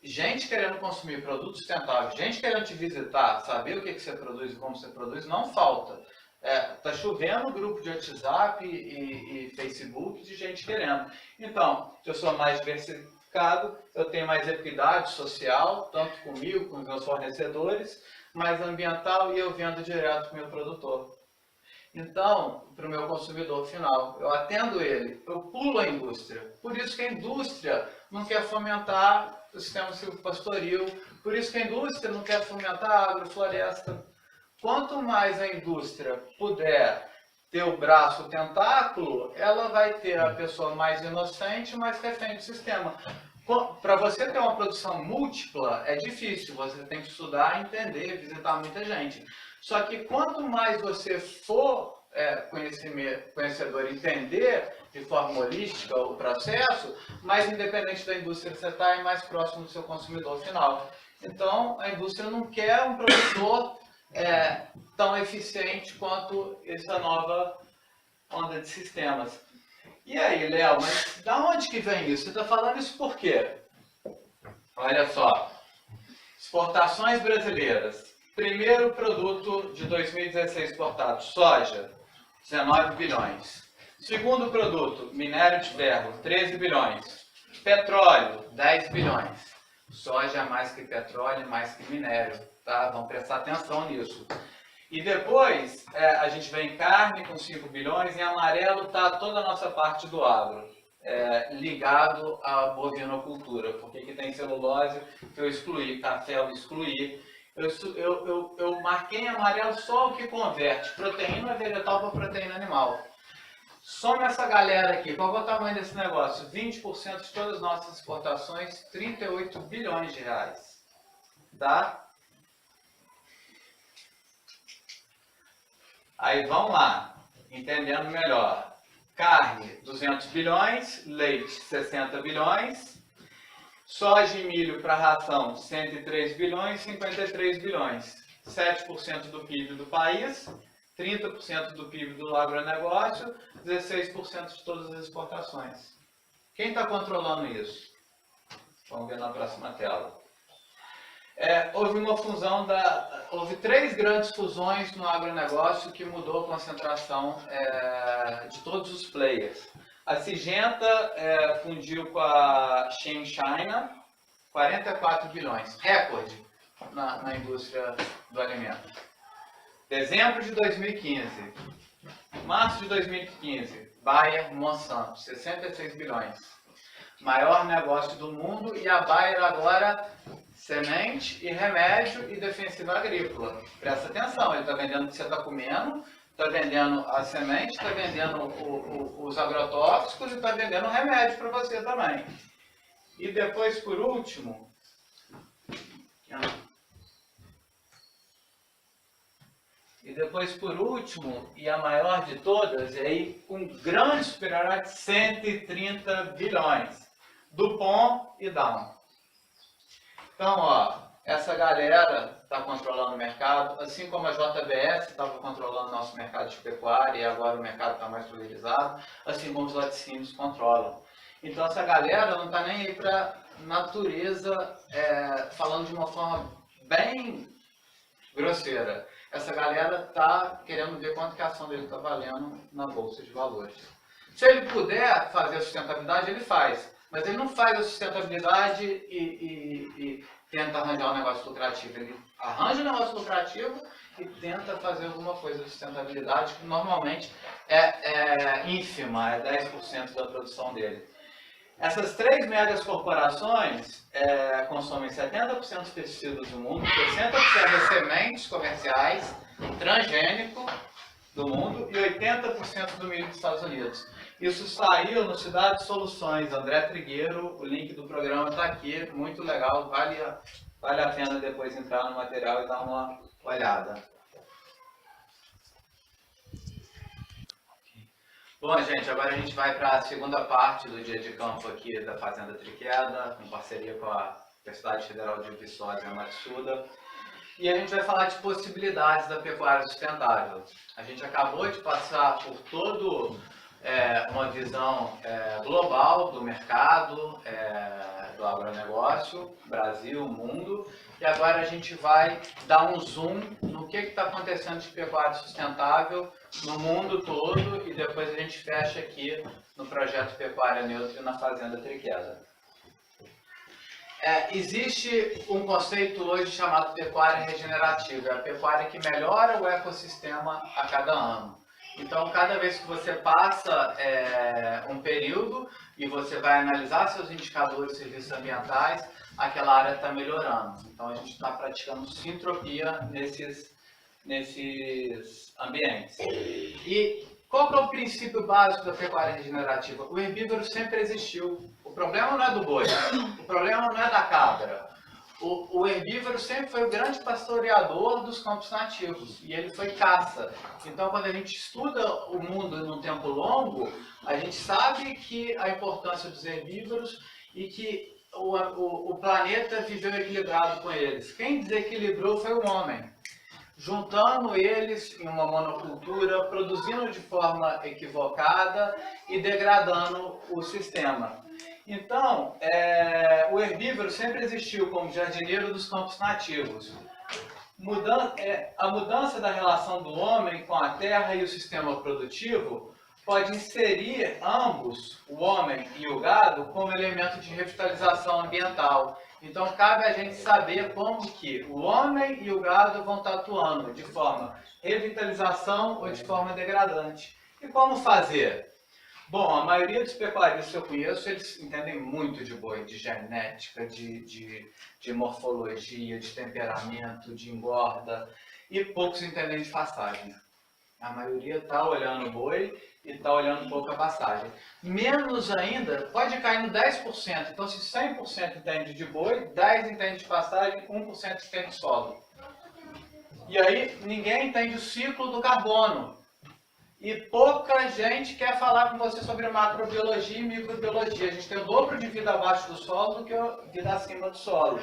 Gente querendo consumir produtos sustentáveis, gente querendo te visitar, saber o que você produz e como você produz, não falta. Está chovendo grupo de WhatsApp e Facebook de gente querendo. Então, se eu sou mais diversificado, eu tenho mais equidade social, tanto comigo, com os meus fornecedores, mais ambiental e eu vendo direto para o meu produtor. Então, para o meu consumidor final, eu atendo ele, eu pulo a indústria. Por isso que a indústria não quer fomentar o sistema silvopastoril, por isso que a indústria não quer fomentar a agrofloresta. Quanto mais a indústria puder ter o braço, o tentáculo, ela vai ter a pessoa mais inocente, mais refém do sistema. Para você ter uma produção múltipla, é difícil, você tem que estudar, entender, visitar muita gente. Só que quanto mais você for conhecedor, entender de forma holística o processo, mais independente da indústria que você está e mais próximo do seu consumidor final. Então, a indústria não quer um produtor tão eficiente quanto essa nova onda de sistemas. E aí, Léo, mas da onde que vem isso? Você está falando isso por quê? Olha só, exportações brasileiras. Primeiro produto de 2016 exportado, soja, 19 bilhões. Segundo produto, minério de ferro, 13 bilhões. Petróleo, 10 bilhões. Soja mais que petróleo, mais que minério. Tá? Vamos prestar atenção nisso. E depois a gente vem carne com 5 bilhões, em amarelo está toda a nossa parte do agro, ligado à bovinocultura, porque aqui tem celulose que eu excluí, café eu excluí. Eu marquei em amarelo só o que converte proteína vegetal para proteína animal. Soma essa galera aqui, qual é o tamanho desse negócio? 20% de todas as nossas exportações, 38 bilhões de reais. Tá? Aí vamos lá, entendendo melhor. Carne, 200 bilhões, leite, 60 bilhões, soja e milho para ração, 103 bilhões, 53 bilhões. 7% do PIB do país, 30% do PIB do agronegócio, 16% de todas as exportações. Quem está controlando isso? Vamos ver na próxima tela. Houve uma fusão houve 3 grandes fusões no agronegócio que mudou a concentração de todos os players. A Syngenta fundiu com a Shen China, 44 bilhões, recorde na indústria do alimento. Dezembro de 2015, março de 2015, Bayer, Monsanto, 66 bilhões. Maior negócio do mundo e a Bayer agora semente e remédio e defensiva agrícola. Presta atenção, ele está vendendo o que você está comendo, está vendendo a semente, está vendendo os agrotóxicos e está vendendo o remédio para você também. E depois, por último, E depois, por último, e a maior de todas, é aí com grande superioridade, 130 bilhões. Dupont e Dow. Então, ó, essa galera está controlando o mercado, assim como a JBS estava controlando o nosso mercado de pecuária e agora o mercado está mais pulverizado, assim como os laticínios controlam. Então, essa galera não está nem aí para natureza, falando de uma forma bem grosseira. Essa galera está querendo ver quanto que a ação dele está valendo na Bolsa de Valores. Se ele puder fazer a sustentabilidade, ele faz. Mas ele não faz a sustentabilidade e tenta arranjar um negócio lucrativo. Ele arranja um negócio lucrativo e tenta fazer alguma coisa de sustentabilidade, que normalmente é ínfima, é 10% da produção dele. Essas três megas corporações consomem 70% dos tecidos do mundo, 60% das sementes comerciais, transgênico do mundo e 80% do milho dos Estados Unidos. Isso saiu no Cidade Soluções, André Trigueiro, o link do programa está aqui, muito legal, vale a pena depois entrar no material e dar uma olhada. Bom, gente, agora a gente vai para a segunda parte do dia de campo aqui da Fazenda Triqueda, em parceria com a Universidade Federal de Viçosa e a Matsuda. E a gente vai falar de possibilidades da pecuária sustentável. A gente acabou de passar por todo uma visão global do mercado, do agronegócio, Brasil, mundo, e agora a gente vai dar um zoom no que está acontecendo de pecuária sustentável no mundo todo e depois a gente fecha aqui no projeto Pecuária Neutra e na Fazenda Triqueda. Existe um conceito hoje chamado pecuária regenerativa, é a pecuária que melhora o ecossistema a cada ano. Então, cada vez que você passa um período e você vai analisar seus indicadores de serviços ambientais, aquela área está melhorando. Então, a gente está praticando sintropia nesses ambientes. E qual que é o princípio básico da pecuária regenerativa? O herbívoro sempre existiu. O problema não é do boi, o problema não é da cabra. O herbívoro sempre foi o grande pastoreador dos campos nativos e ele foi caça. Então, quando a gente estuda o mundo num tempo longo, a gente sabe que a importância dos herbívoros e que o planeta viveu equilibrado com eles. Quem desequilibrou foi o homem, juntando eles em uma monocultura, produzindo de forma equivocada e degradando o sistema. Então, o herbívoro sempre existiu como jardineiro dos campos nativos. A mudança da relação do homem com a terra e o sistema produtivo pode inserir ambos, o homem e o gado, como elemento de revitalização ambiental. Então, cabe a gente saber como que o homem e o gado vão estar atuando de forma revitalização ou de forma degradante. E como fazer? Bom, a maioria dos pecuaristas que eu conheço, eles entendem muito de boi, de genética, de morfologia, de temperamento, de engorda, e poucos entendem de passagem. A maioria está olhando o boi e está olhando um pouco a passagem. Menos ainda, pode cair no 10%. Então, se 100% entende de boi, 10% entende de passagem, 1% entende de solo. E aí, ninguém entende o ciclo do carbono. E pouca gente quer falar com você sobre macrobiologia e microbiologia. A gente tem o dobro de vida abaixo do solo do que a vida acima do solo.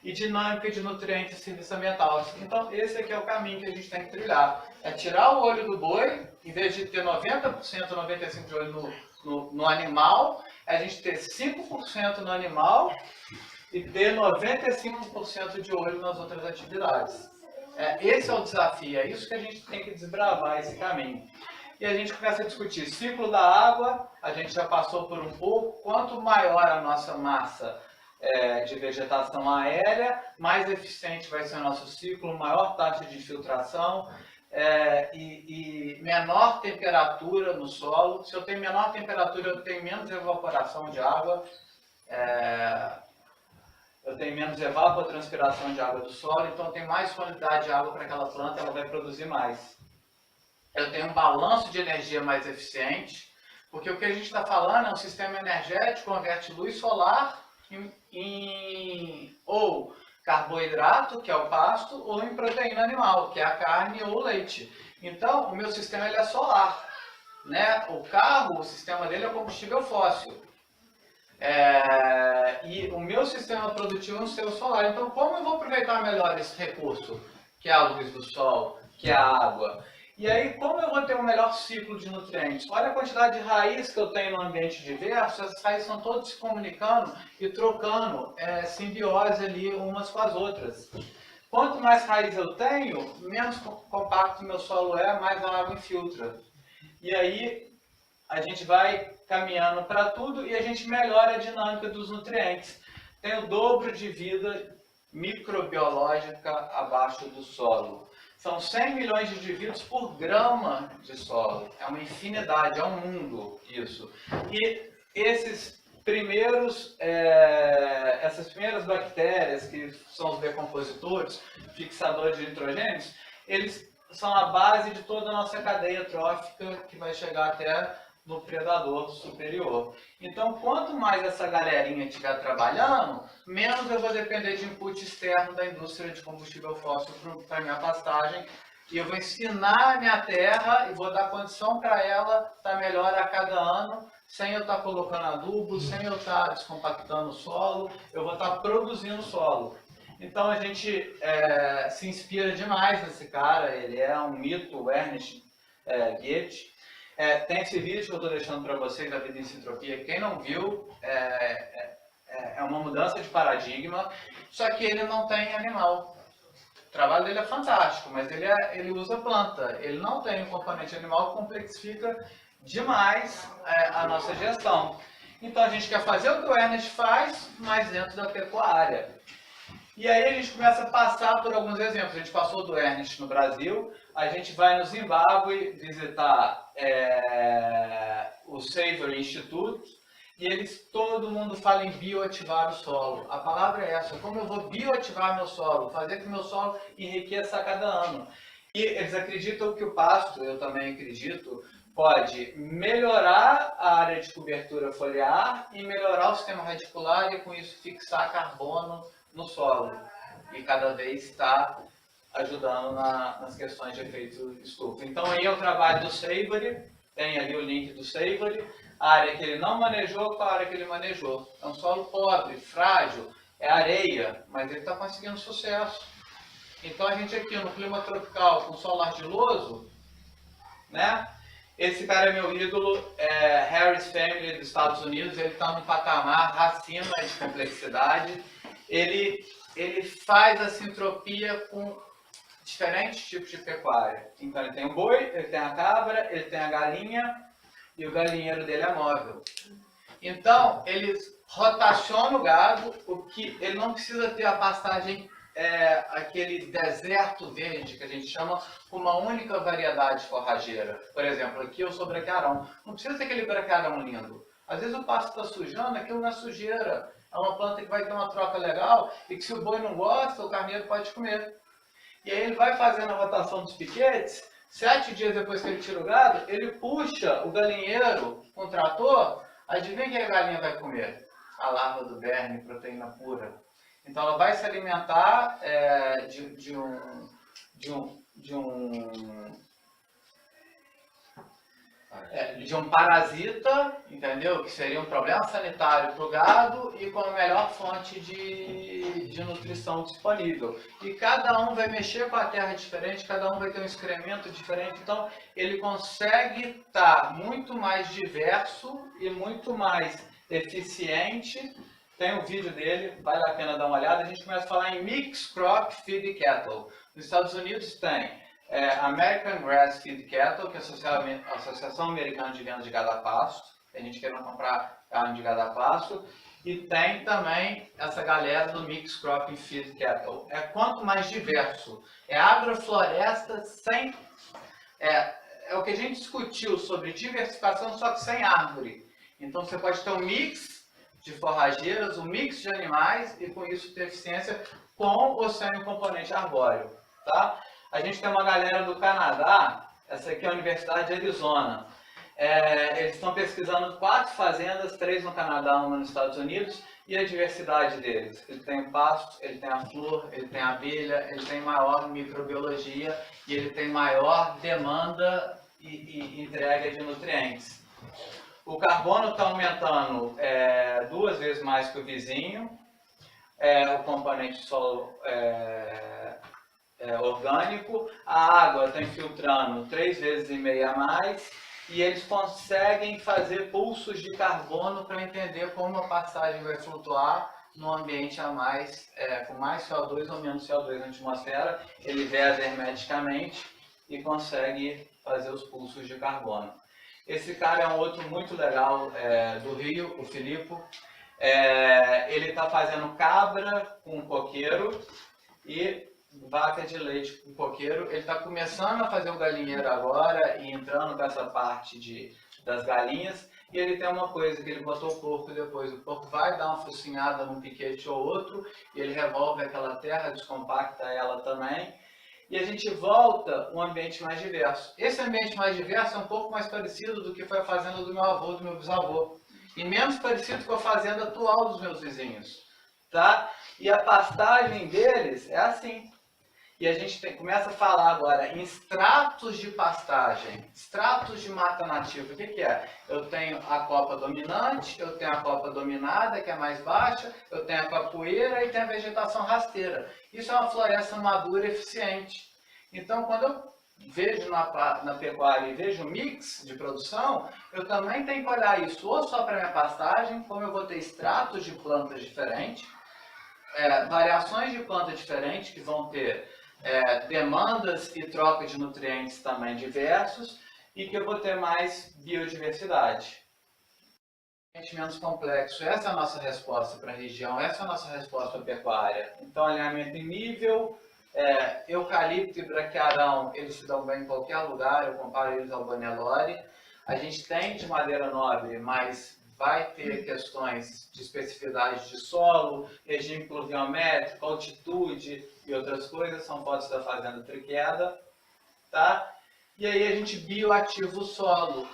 E dinâmica de nutrientes e serviço ambiental. Então, esse aqui é o caminho que a gente tem que trilhar. É tirar o olho do boi, em vez de ter 90%, 95% de olho no animal, a gente ter 5% no animal e ter 95% de olho nas outras atividades. Esse é o desafio, é isso que a gente tem que desbravar, esse caminho. E a gente começa a discutir ciclo da água, a gente já passou por um pouco, quanto maior a nossa massa de vegetação aérea, mais eficiente vai ser o nosso ciclo, maior taxa de infiltração e menor temperatura no solo. Se eu tenho menor temperatura, eu tenho menos evaporação de água, eu tenho menos evapotranspiração de água do solo, então eu tenho mais quantidade de água para aquela planta, ela vai produzir mais. Eu tenho um balanço de energia mais eficiente, porque o que a gente está falando é um sistema energético que converte luz solar ou carboidrato, que é o pasto, ou em proteína animal, que é a carne ou o leite. Então, o meu sistema ele é solar, né? O carro, o sistema dele é combustível fóssil. E o meu sistema produtivo é um sistema solar. Então, como eu vou aproveitar melhor esse recurso, que é a luz do sol, que é a água? E aí, como eu vou ter um melhor ciclo de nutrientes? Olha a quantidade de raiz que eu tenho no ambiente diverso, essas raízes estão todas se comunicando e trocando simbiose ali umas com as outras. Quanto mais raiz eu tenho, menos compacto meu solo é, mais a água infiltra. E aí, a gente vai caminhando para tudo e a gente melhora a dinâmica dos nutrientes. Tem o dobro de vida microbiológica abaixo do solo. São 100 milhões de indivíduos por grama de solo. É uma infinidade, é um mundo isso. E essas primeiras bactérias, que são os decompositores, fixadores de nitrogênios, eles são a base de toda a nossa cadeia trófica que vai chegar até no predador superior. Então, quanto mais essa galerinha estiver trabalhando, menos eu vou depender de input externo da indústria de combustível fóssil para minha pastagem. E eu vou ensinar a minha terra e vou dar condição para ela estar melhor a cada ano, sem eu estar colocando adubo, sem eu estar descompactando o solo, eu vou estar produzindo solo. Então a gente se inspira demais nesse cara, ele é um mito, o Ernest Goethe. Tem esse vídeo que eu estou deixando para vocês da vida em sintropia. Quem não viu, é uma mudança de paradigma, só que ele não tem animal. O trabalho dele é fantástico, mas ele usa planta. Ele não tem um componente animal que complexifica demais a nossa gestão. Então a gente quer fazer o que o Ernest faz, mas dentro da pecuária. E aí a gente começa a passar por alguns exemplos. A gente passou do Ernest no Brasil, a gente vai no Zimbábue visitar o Savory Institute, e todo mundo fala em bioativar o solo. A palavra é essa, como eu vou bioativar meu solo, fazer com que meu solo enriqueça a cada ano. E eles acreditam que o pasto, eu também acredito, pode melhorar a área de cobertura foliar e melhorar o sistema radicular e com isso fixar carbono no solo, e cada vez está ajudando nas questões de efeito estufa. Então aí é o trabalho do Savory, tem ali o link do Savory, a área que ele não manejou com a área que ele manejou. É um solo pobre, frágil, é areia, mas ele está conseguindo sucesso. Então a gente aqui no clima tropical com solo argiloso, né? Esse cara é meu ídolo, Harris Family dos Estados Unidos, ele está num patamar acima de complexidade. Ele faz a sintropia com diferentes tipos de pecuária. Então ele tem o boi, ele tem a cabra, ele tem a galinha e o galinheiro dele é móvel. Então ele rotaciona o gado, ele não precisa ter a pastagem, aquele deserto verde que a gente chama, com uma única variedade forrageira. Por exemplo, aqui eu sou braquiarão. Não precisa ter aquele braquiarão lindo. Às vezes o pasto está sujando, aquilo não é sujeira. É uma planta que vai ter uma troca legal e que se o boi não gosta, o carneiro pode comer. E aí ele vai fazendo a rotação dos piquetes, 7 dias depois que ele tira o gado, ele puxa o galinheiro com o trator, adivinha o que a galinha vai comer? A larva do verme, proteína pura. Então ela vai se alimentar de um parasita, entendeu? Que seria um problema sanitário para o gado e com a melhor fonte de nutrição disponível. E cada um vai mexer com a terra diferente, cada um vai ter um excremento diferente, então ele consegue estar muito mais diverso e muito mais eficiente. Tem um vídeo dele, vale a pena dar uma olhada. A gente começa a falar em Mixed Crop Feed Cattle. Nos Estados Unidos tem American Grass Feed Cattle, que é a Associação Americana de Venda de Gado a Pasto. Tem gente querendo comprar carne de gado a pasto. E tem também essa galera do Mixed Crop Feed Cattle. Quanto mais diverso. Agrofloresta sem... É o que a gente discutiu sobre diversificação, só que sem árvore. Então você pode ter um mix de forrageiras, um mix de animais e com isso ter eficiência com ou sem o componente arbóreo. Tá? A gente tem uma galera do Canadá, essa aqui é a Universidade de Arizona. Eles estão pesquisando 4 fazendas, 3 no Canadá, 1 nos Estados Unidos, E a diversidade deles? Ele tem o pasto, ele tem a flor, ele tem a abelha, ele tem maior microbiologia e ele tem maior demanda e entrega de nutrientes. O carbono está aumentando 2 vezes mais que o vizinho, o componente solo orgânico, a água está infiltrando 3,5 vezes a mais, e eles conseguem fazer pulsos de carbono para entender como a pastagem vai flutuar no ambiente a mais, com mais CO2 ou menos CO2 na atmosfera. Ele veda hermeticamente e consegue fazer os pulsos de carbono. Esse cara é um outro muito legal do Rio, o Filipe. Ele está fazendo cabra com coqueiro e vaca de leite com coqueiro. Ele está começando a fazer o galinheiro agora e entrando com essa parte das galinhas. E ele tem uma coisa, que ele botou o porco depois. O porco vai dar uma focinhada num piquete ou outro, e ele revolve aquela terra, descompacta ela também. E a gente volta um ambiente mais diverso. Esse ambiente mais diverso é um pouco mais parecido do que foi a fazenda do meu avô, do meu bisavô. E menos parecido com a fazenda atual dos meus vizinhos. Tá? E a pastagem deles é assim. E a gente começa a falar agora em estratos de pastagem, estratos de mata nativa. O que é? Eu tenho a copa dominante, eu tenho a copa dominada, que é mais baixa, eu tenho a capoeira e tenho a vegetação rasteira. Isso é uma floresta madura eficiente. Então, quando eu vejo na pecuária e vejo mix de produção, eu também tenho que olhar isso ou só para minha pastagem, como eu vou ter estratos de plantas diferentes, variações de plantas diferentes que vão ter demandas e troca de nutrientes também diversos, e que eu vou ter mais biodiversidade. Menos complexo. Essa é a nossa resposta para a região, essa é a nossa resposta para a pecuária. Então, alinhamento em nível, eucalipto e braquiarão, eles se dão bem em qualquer lugar, eu comparo eles ao Banelore. A gente tem de madeira nobre, mas vai ter questões de especificidade de solo, regime pluviométrico, altitude e outras coisas, são fotos da fazenda Triqueda, tá? E aí a gente bioativa o solo.